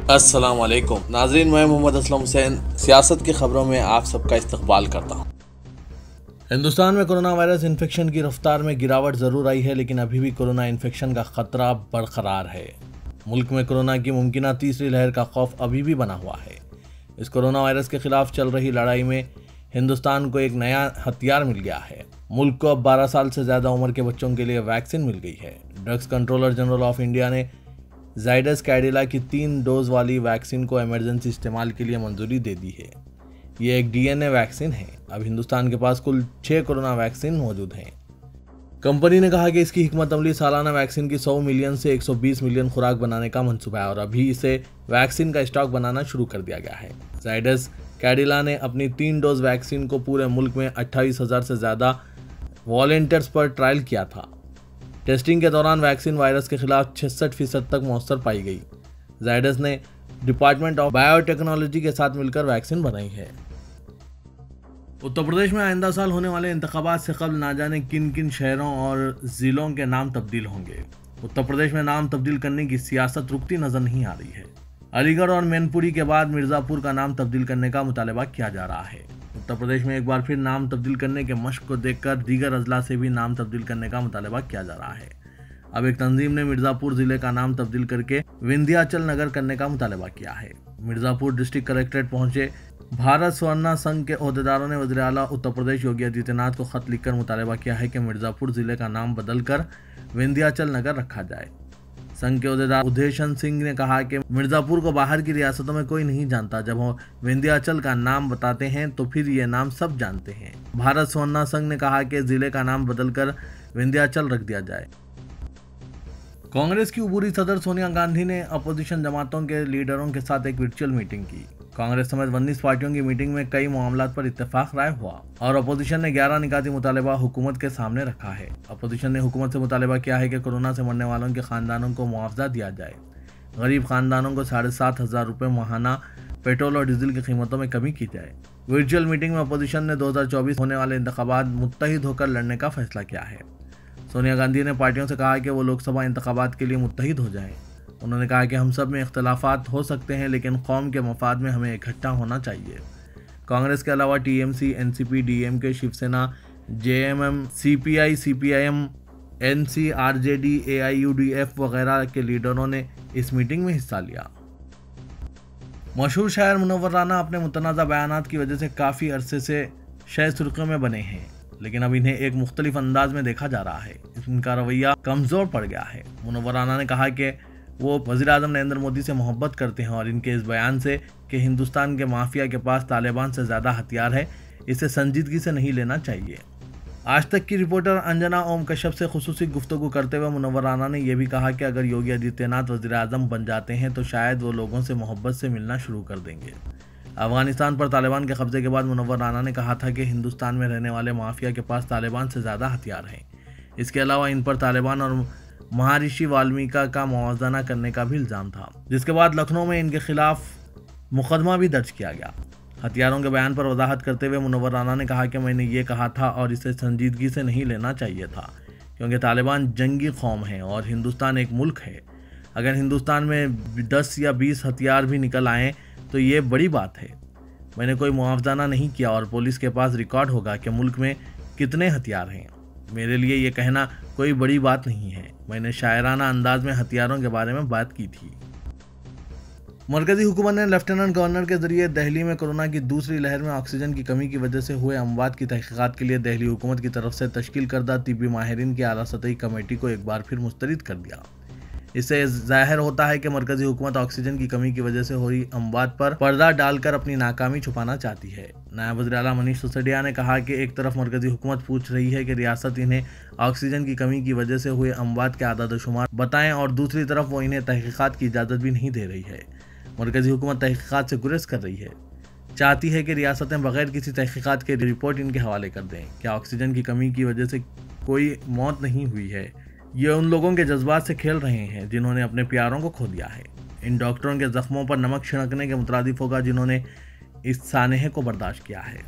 अस्सलाम वालेकुम नाजरीन, मैं मोहम्मद असलम हुसैन सियासत की खबरों में आप सबका इस्तकबाल करता हूँ। हिंदुस्तान में कोरोना वायरस इन्फेक्शन की रफ्तार में गिरावट ज़रूर आई है, लेकिन अभी भी कोरोना इन्फेक्शन का खतरा बरकरार है। मुल्क में कोरोना की मुमकिन तीसरी लहर का खौफ अभी भी बना हुआ है। इस कोरोना वायरस के खिलाफ चल रही लड़ाई में हिंदुस्तान को एक नया हथियार मिल गया है। मुल्क को अब 12 साल से ज़्यादा उम्र के बच्चों के लिए वैक्सीन मिल गई है। Drugs controller general of India ने जाइडस कैडिला की 3 डोज वाली वैक्सीन को इमरजेंसी इस्तेमाल के लिए मंजूरी दे दी है। ये एक डीएनए वैक्सीन है। अब हिंदुस्तान के पास कुल 6 कोरोना वैक्सीन मौजूद हैं। कंपनी ने कहा कि इसकी हिकमत अमली सालाना वैक्सीन की 100 मिलियन से 120 मिलियन खुराक बनाने का मंसूबा है और अभी इसे वैक्सीन का स्टॉक बनाना शुरू कर दिया गया है। जाइडस कैडिला ने अपनी 3 डोज वैक्सीन को पूरे मुल्क में 28,000 से ज़्यादा वॉलंटियर्स पर ट्रायल किया था। टेस्टिंग के दौरान वैक्सीन वायरस के खिलाफ 66% तक मौसर पाई गई। जाइडस ने डिपार्टमेंट ऑफ बायोटेक्नोलॉजी के साथ मिलकर वैक्सीन बनाई है। उत्तर प्रदेश में आइंदा साल होने वाले इंतखाबात से कबल ना जाने किन किन शहरों और ज़िलों के नाम तब्दील होंगे। उत्तर प्रदेश में नाम तब्दील करने की सियासत रुकती नजर नहीं आ रही है। अलीगढ़ और मैनपुरी के बाद मिर्ज़ापुर का नाम तब्दील करने का मुतालबा किया जा रहा है। उत्तर प्रदेश में एक बार फिर नाम तब्दील करने के मशक को देखकर दीगर अजला से भी नाम तब्दील करने का मुतालबा किया जा रहा है। अब एक तंजीम ने मिर्ज़ापुर ज़िले का नाम तब्दील करके विंध्याचल नगर करने का मुतालबा किया है। मिर्ज़ापुर डिस्ट्रिक्ट कलेक्ट्रेट पहुंचे भारत स्वर्ण संघ के ओहदेदारों ने वज़ीर आला उत्तर प्रदेश योगी आदित्यनाथ को खत लिखकर मुतालबा किया है कि मिर्ज़ापुर ज़िले का नाम बदलकर विंध्याचल नगर रखा जाए। संघ के ओहदेदार उदेशन सिंह ने कहा कि मिर्ज़ापुर को बाहर की रियासतों में कोई नहीं जानता, जब हम विंध्याचल का नाम बताते हैं तो फिर ये नाम सब जानते हैं। भारत स्वर्ण संघ ने कहा कि जिले का नाम बदलकर विंध्याचल रख दिया जाए। कांग्रेस की उबूरी सदर सोनिया गांधी ने अपोजिशन जमातों के लीडरों के साथ एक वर्चुअल मीटिंग की। कांग्रेस समेत 19 पार्टियों की मीटिंग में कई मामलात पर इत्तेफाक राय हुआ और अपोजिशन ने 11 निकाती मुतालबा हुकूमत के सामने रखा है। अपोजिशन ने हुकूमत से मुतालबा किया है कि कोरोना से मरने वालों के खानदानों को मुआवजा दिया जाए। गरीब खानदानों को 7,500 रुपये माहाना पेट्रोल और डीजल की कीमतों में कमी की जाए। वर्चुअल मीटिंग में अपोजिशन ने 2024 होने वाले इंतखाबात मुत्तहिद होकर लड़ने का फैसला किया है। सोनिया गांधी ने पार्टियों से कहा कि वो लोकसभा इंतखाबात के लिए मुत्तहिद हो जाएं। उन्होंने कहा कि हम सब में इख्तलाफात हो सकते हैं, लेकिन कौम के मफाद में हमें इकट्ठा होना चाहिए। कांग्रेस के अलावा TMC, NCP, DMK, Shiv Sena, JMM, CPI, CPIM, NC, RJD, AIUDF वगैरह के लीडरों ने इस मीटिंग में हिस्सा लिया। मशहूर शायर मुनव्वर राना अपने मुतनाज़ा बयानात की वजह से काफ़ी अरसे से शह सुर्खियों में बने हैं, लेकिन अब इन्हें एक मुख्तलिफ अंदाज में देखा जा रहा है। इनका रवैया कमज़ोर पड़ गया है। मुनव्वर राना ने कहा कि वो वज़ीर-ए-आज़म नरेंद्र मोदी से मोहब्बत करते हैं और इनके इस बयान से कि हिंदुस्तान के माफिया के पास तालिबान से ज़्यादा हथियार है, इसे संजीदगी से नहीं लेना चाहिए। आज तक की रिपोर्टर अंजना ओम कश्यप से खुसूसी गुफ्तगू करते हुए मुनव्वर राना ने यह भी कहा कि अगर योगी आदित्यनाथ वज़ीर-ए-आज़म बन जाते हैं तो शायद वो लोगों से मोहब्बत से मिलना शुरू कर देंगे। अफगानिस्तान पर तालिबान के कब्जे के बाद मुनव्वर राना ने कहा था कि हिंदुस्तान में रहने वाले माफिया के पास तालिबान से ज़्यादा हथियार हैं। इसके अलावा इन पर तालिबान और महर्षि वाल्मीकि का मुआवजा करने का भी इल्ज़ाम था, जिसके बाद लखनऊ में इनके खिलाफ मुकदमा भी दर्ज किया गया। हथियारों के बयान पर वजाहत करते हुए मुनव्वर राना ने कहा कि मैंने ये कहा था और इसे संजीदगी से नहीं लेना चाहिए था, क्योंकि तालिबान जंगी कौम है और हिंदुस्तान एक मुल्क है। अगर हिंदुस्तान में 10 या 20 हथियार भी निकल आएँ तो ये बड़ी बात है। मैंने कोई मुआवजा नहीं किया और पुलिस के पास रिकॉर्ड होगा कि मुल्क में कितने हथियार हैं। मेरे लिए ये कहना कोई बड़ी बात नहीं है। मैंने शायराना अंदाज में हथियारों के बारे में बात की थी। मरकजी हुकूमत ने लेफ्टिनेंट गवर्नर के जरिए दिल्ली में कोरोना की दूसरी लहर में ऑक्सीजन की कमी की वजह से हुए अमवात की तहकीकात के लिए दिल्ली हुकूमत की तरफ से तश्कील करदा तिब्बी माहिरीन की आला सतही कमेटी को एक बार फिर मुस्तरद कर दिया। इससे जाहिर होता है कि मरकजी हुकूमत ऑक्सीजन की कमी की वजह से हो रही अमवात पर पर्दा डालकर अपनी नाकामी छुपाना चाहती है। नायब वज़ीर आला मनीष सिसोदिया ने कहा कि एक तरफ मरकजी हुकूमत पूछ रही है कि रियासत इन्हें ऑक्सीजन की कमी की वजह से हुए अमवात के आदाद शुमार बताएं और दूसरी तरफ वो इन्हें तहकीकात की इजाज़त भी नहीं दे रही है। मरकजी हुकूमत तहकीकात से गुरेज कर रही है, चाहती है कि रियासतें बगैर किसी तहकीकात के रिपोर्ट इनके हवाले कर दें। क्या ऑक्सीजन की कमी की वजह से कोई मौत नहीं हुई है? ये उन लोगों के जज्बात से खेल रहे हैं जिन्होंने अपने प्यारों को खो दिया है। इन डॉक्टरों के जख्मों पर नमक छिड़कने के मुतरादिफ होगा जिन्होंने इस सानहे को बर्दाश्त किया है।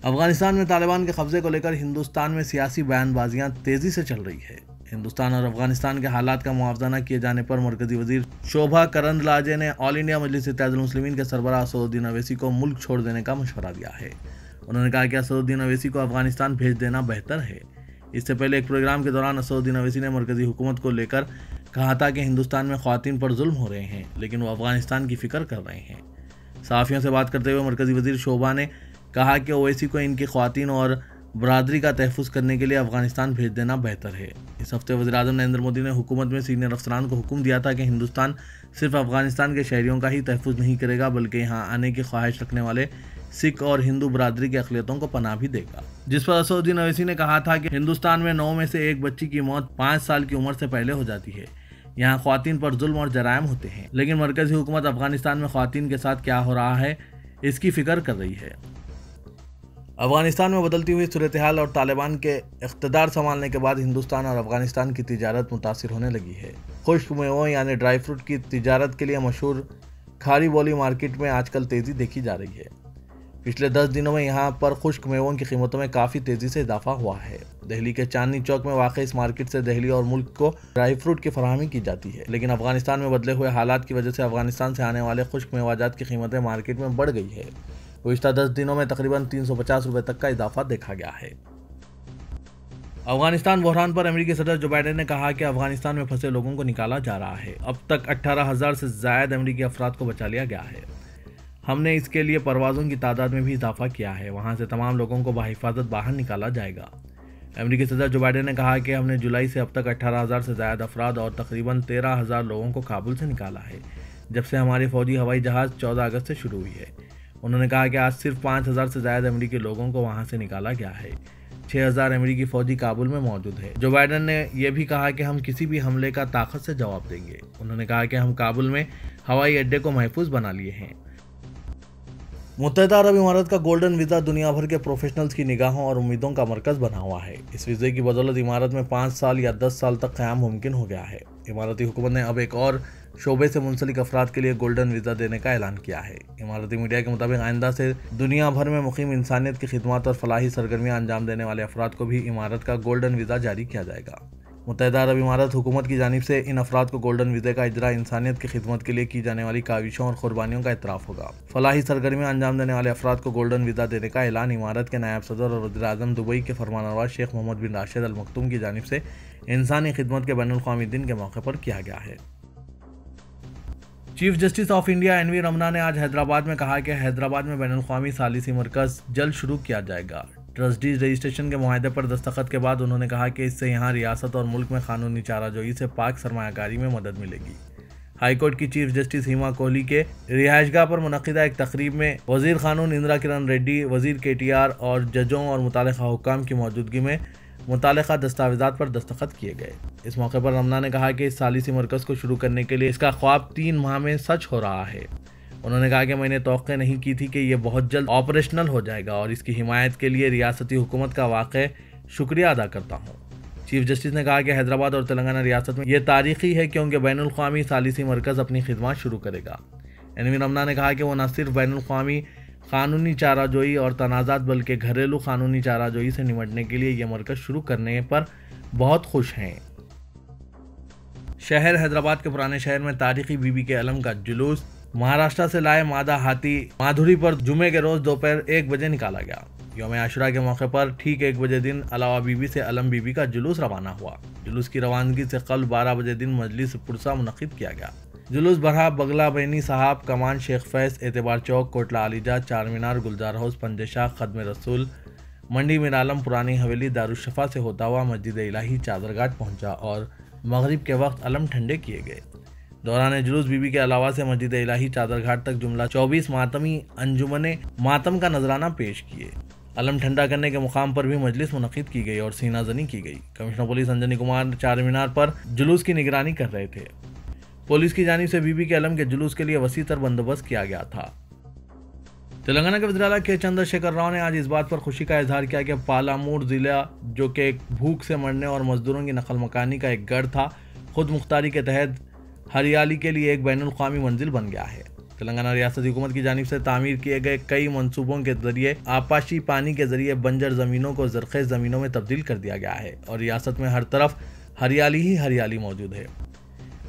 अफगानिस्तान में तालिबान के कब्जे को लेकर हिंदुस्तान में सियासी बयानबाजियां तेजी से चल रही है। हिंदुस्तान और अफगानिस्तान के हालात का मुआवजा न किए जाने पर मरकजी वजीर शोभा करंदलाजे ने ऑल इंडिया मजलिस इत्तेहादुल मुस्लिमीन के सरबराह असदुद्दीन अवैसी को मुल्क छोड़ देने का मशवरा दिया है। उन्होंने कहा कि असदुद्दीन अवैसी को अफगानिस्तान भेज देना बेहतर है। इससे पहले एक प्रोग्राम के दौरान असदुद्दीन अवैसी ने मरकजी हुकूमत को लेकर कहा था कि हिंदुस्तान में ख्वातीन पर जुल्म हो रहे हैं, लेकिन वो अफगानिस्तान की फिक्र कर रहे हैं। सहाफ़ियों से बात करते हुए मरकजी वजीर शोभा ने कहा कि ओवैसी को इनकी ख्वातीन और बरादरी का तहफ़्फ़ुज़ करने के लिए अफगानिस्तान भेज देना बेहतर है। इस हफ्ते वज़ीर-ए-आज़म नरेंद्र मोदी ने हुकूमत में सीनियर अफसरान को हुक्म दिया था कि हिंदुस्तान सिर्फ अफगानिस्तान के शहरियों का ही तहफ़्फ़ुज़ नहीं करेगा, बल्कि यहाँ आने की ख्वाहिश रखने वाले सिख और हिंदू बरादरी की अक़लियतों को पनाह भी देगा। जिस पर असदुद्दीन अवैसी ने कहा था कि हिंदुस्तान में 9 में से 1 बच्ची की मौत 5 साल की उम्र से पहले हो जाती है। यहाँ ख्वातीन पर जुल्म और जराइम होते हैं, लेकिन मरकज़ी हुकूमत अफगानिस्तान में ख्वातीन के साथ क्या हो रहा है इसकी फ़िक्र कर रही है। अफगानिस्तान में बदलती हुई सूरत हाल और तालिबान के इख्तिदार संभालने के बाद हिंदुस्तान और अफगानिस्तान की तिजारत मुतासिर होने लगी है। खुश्क मेवों यानी ड्राई फ्रूट की तिजारत के लिए मशहूर खारी बोली मार्केट में आजकल तेज़ी देखी जा रही है। पिछले 10 दिनों में यहाँ पर खुश्क मेवों की कीमतों में काफ़ी तेज़ी से इजाफा हुआ है। दिल्ली के चांदनी चौक में वाक़ इस मार्केट से दिल्ली और मुल्क को ड्राई फ्रूट की फराहमी की जाती है, लेकिन अफगानिस्तान में बदले हुए हालात की वजह से अफगानिस्तान से आने वाले खुश्क मेवाजात की कीमतें मार्केट में बढ़ गई है। गुज़िश्ता 10 दिनों में तकरीबन 350 रुपये तक का इजाफा देखा गया है। अफगानिस्तान बहरान पर अमेरिकी सदर जो बाइडेन ने कहा कि अफगानिस्तान में फंसे लोगों को निकाला जा रहा है। अब तक 18,000 से ज़ायद अमेरिकी अफराद को बचा लिया गया है। हमने इसके लिए परवाज़ों की तादाद में भी इजाफा किया है। वहाँ से तमाम लोगों को बाहिफाजत बाहर निकाला जाएगा। अमेरिकी सदर जो बाइडेन ने कहा कि हमने जुलाई से अब तक 18,000 से ज़ायद अफराद और तकरीबन 13,000 लोगों को काबुल से निकाला है, जब से हमारी फ़ौजी हवाई जहाज़ 14 अगस्त से शुरू हुई है। उन्होंने कहा कि आज सिर्फ 5,000 से ज़्यादा अमेरिकी लोगों को वहां से निकाला गया है। 6,000 अमेरिकी फ़ौजी काबुल में मौजूद है। जो बाइडेन ने यह भी कहा कि हम किसी भी हमले का ताकत से जवाब देंगे। उन्होंने कहा कि हम काबुल में हवाई अड्डे को महफूज बना लिए हैं। मुत्तहिदा अरब इमारात का गोल्डन वीज़ा दुनिया भर के प्रोफेशनल्स की निगाहों और उम्मीदों का मरकज़ बना हुआ है। इस वीज़े की बदौलत इमारत में 5 साल या 10 साल तक क़याम मुमकिन हो गया है। इमारती हुकूमत ने अब एक और शोबे से मुंसलिक अफराद के लिए गोल्डन वीज़ा देने का ऐलान किया है। इमारती मीडिया के मुताबिक आइंदा से दुनिया भर में मुकीम इंसानियत की खिदमत और फलाही सरगर्मियाँ अंजाम देने वाले अफराद को भी इमारत का गोल्डन वीज़ा जारी किया जाएगा। मुत्तहिदा अरब इमारात हुकूमत की जानिब से इन अफराद को गोल्डन वीज़े का इजरा इंसानियत की खिदमत के लिए की जाने वाली काविशों और कुर्बानियों का इतराफ़ होगा। फलाही सरगर्मियाँ अंजाम देने वाले अफराद को गोल्डन वीज़ा देने का ऐलान इमारत के नायब सदर और वज़ीर-ए-आज़म दुबई के फरमानरवा शेख मोहम्मद बिन राशिद अल मखतूम की जानिब से इंसानी खिदमत के बैनुल-अक़वामी दिन के मौके पर किया गया है। Chief justice of India N V Ramana ने आज हैदराबाद में कहा कि हैदराबाद में बैनुल-अक़वामी सालिसी मरकज़ जल्द शुरू किया जाएगा। ट्रस्टीज रजिस्ट्रेशन के मुआहदे पर दस्तखत के बाद उन्होंने कहा कि इससे यहाँ रियासत और मुल्क में कानूनी चाराजोई से पाक सरमायाकारी में मदद मिलेगी। हाईकोर्ट की चीफ जस्टिस हिमा कोहली के रिहाइशगाह पर मुनक़िदा एक तकरीब में वज़ीर क़ानून इंदिरा किरण रेड्डी, वज़ीर KTR और जजों और मुतालिका हुक्काम की मौजूदगी में मुतालिका दस्तावेज़ात पर दस्तखत किए गए। इस मौके पर रमना ने कहा कि इस सालिसी मरकज़ को शुरू करने के लिए इसका ख्वाब 3 माह में सच हो रहा है। उन्होंने कहा कि मैंने तौक़्क़े नहीं की थी कि ये बहुत जल्द ऑपरेशनल हो जाएगा और इसकी हिमायत के लिए रियासती हुकूमत का वाक़ई शुक्रिया अदा करता हूँ। चीफ जस्टिस ने कहा कि हैदराबाद और तेलंगाना रियासत में यह तारीख़ी है क्योंकि बैनुल-अक़वामी सालिसी मरकज़ अपनी खिदमत शुरू करेगा। एन.वी. रमना ने कहा कि वो न सिर्फ बैनुल-अक़वामी कानूनी चाराजोई और तनाज़ात बल्कि घरेलू कानूनी चाराजोई से निपटने के लिए यह मरकज़ शुरू करने पर बहुत खुश हैं। शहर हैदराबाद के पुराने शहर में तारीख़ी बीबी के अलम का जुलूस महाराष्ट्र से लाए मादा हाथी माधुरी पर जुमे के रोज़ दोपहर 1 बजे निकाला गया। यौम आशुरा के मौके पर ठीक 1 बजे दिन अलावा बीबी से अलम बीबी का जुलूस रवाना हुआ। जुलूस की रवानगी से कल 12 बजे दिन मजलिस पुरसा मुनक़िद किया गया। जुलूस बरहा बगला बैनी साहब, कमान शेख फैज़, एतबार चौक, कोटला अलीजा, चार मीनार, गुलजार हाउस, पंजशाह, खदम रसूल, मंडी मीरालम, पुरानी हवेली, दारुशफ़ा से होता हुआ मस्जिद इलाही चादरघाट पहुँचा और मगरिब के वक्त अलम ठंडे किए गए। दौरान जुलूस बीबी के अलावा से मस्जिद इलाही चादरघाट तक जुमला 24 मातमी अंजुमने मातम का नजराना पेश किए। अलम ठंडा करने के मुकाम पर भी मजलिस मुनक़िद की गई और सीनाजनी की गई। कमिश्नर पुलिस अंजनी कुमार चार मीनार पर जुलूस की निगरानी कर रहे थे। पुलिस की जानिब से बीबी के अलम के जुलूस के लिए वसीतर बंदोबस्त किया गया था। तेलंगाना के वज़ीर-ए-आला के चंद्रशेखर राव ने आज इस बात पर खुशी का इजहार किया कि पालामूर ज़िला, जो कि भूख से मरने और मजदूरों की नकल मकानी का एक गढ़ था, खुद मुख्तारी के तहत हरियाली के लिए एक बैनुल-अक़वामी मंजिल बन गया है। तेलंगाना रियासती हुकूमत की जानिब से तामीर किए गए कई मंसूबों के जरिए आपाशी पानी के जरिए बंजर ज़मीनों को ज़रख़ेज़ ज़मीनों में तब्दील कर दिया गया है और रियासत में हर तरफ हरियाली ही हरियाली मौजूद है।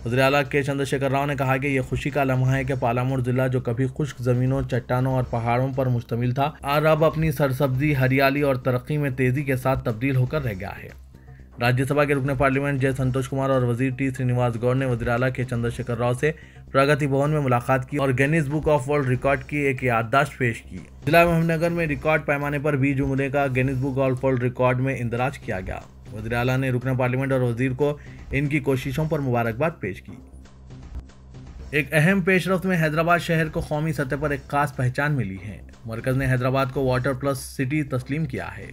वज़ीर आला के चंद्रशेखर राव ने कहा कि यह खुशी का लम्हा है कि पालामोर जिला जो कभी खुश्क जमीनों, चट्टानों और पहाड़ों पर मुश्तमिल था और अब अपनी सरसब्जी, हरियाली और तरक्की में तेजी के साथ तब्दील होकर रह गया है। राज्यसभा के रुकने पार्लियामेंट जय संतोष कुमार और वजीर टी श्रीनिवास गौड़ ने वज़ीर आला के चंद्रशेखर राव से प्रगति भवन में मुलाकात की और Guinness book of world record की एक याददाश्त पेश की। जिला अहमदनगर में रिकॉर्ड पैमाने पर 20 जुमले का Guinness book of world record में इंदराज किया गया। वज़ीर आला ने रुकने पार्लियामेंट और वजीर को इनकी कोशिशों पर मुबारकबाद पेश की। एक अहम पेशरफ्त में हैदराबाद शहर को कौमी सतह पर एक खास पहचान मिली है। मरकज़ ने हैदराबाद को वाटर प्लस सिटी तस्लीम किया है।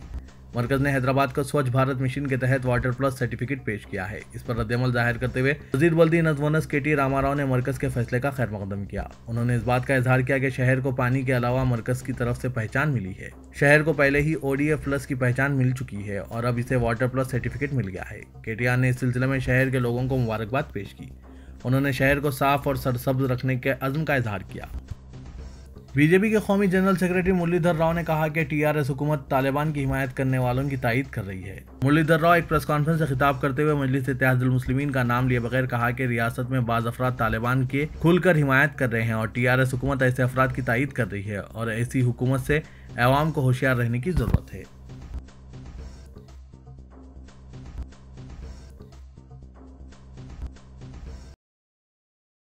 मरकज़ ने हैदराबाद को स्वच्छ भारत मिशन के तहत वाटर प्लस सर्टिफिकेट पेश किया है। इस पर रद्दअमल जाहिर करते हुए वज़ीर बल्दी नज़्वनस KT रामाराव ने मरकज़ के फैसले का खैर मकदम किया। उन्होंने इस बात का इजहार किया कि शहर को पानी के अलावा मरकज़ की तरफ से पहचान मिली है। शहर को पहले ही ODA प्लस की पहचान मिल चुकी है और अब इसे वाटर प्लस सर्टिफिकेट मिल गया है। KTR ने इस सिलसिले में शहर के लोगों को मुबारकबाद पेश की। उन्होंने शहर को साफ और सरसब्ज रखने के अज़्म का इजहार किया। बीजेपी के कौमी जनरल सेक्रेटरी मुरलीधर राव ने कहा कि TRS हुकूमत तालिबान की हिमायत करने वालों की तायीद कर रही है। मुरलीधर राव एक प्रेस कॉन्फ्रेंस से खिताब करते हुए मजलिस-ए-इत्तेहादुल मुस्लिमीन का नाम लिए बगैर कहा कि रियासत में बाज़ अफराद तालिबान के खुलकर हिमायत कर रहे हैं और TRS हुकूमत ऐसे अफराद की तायीद कर रही है और ऐसी हुकूमत से अवाम को होशियार रहने की ज़रूरत है।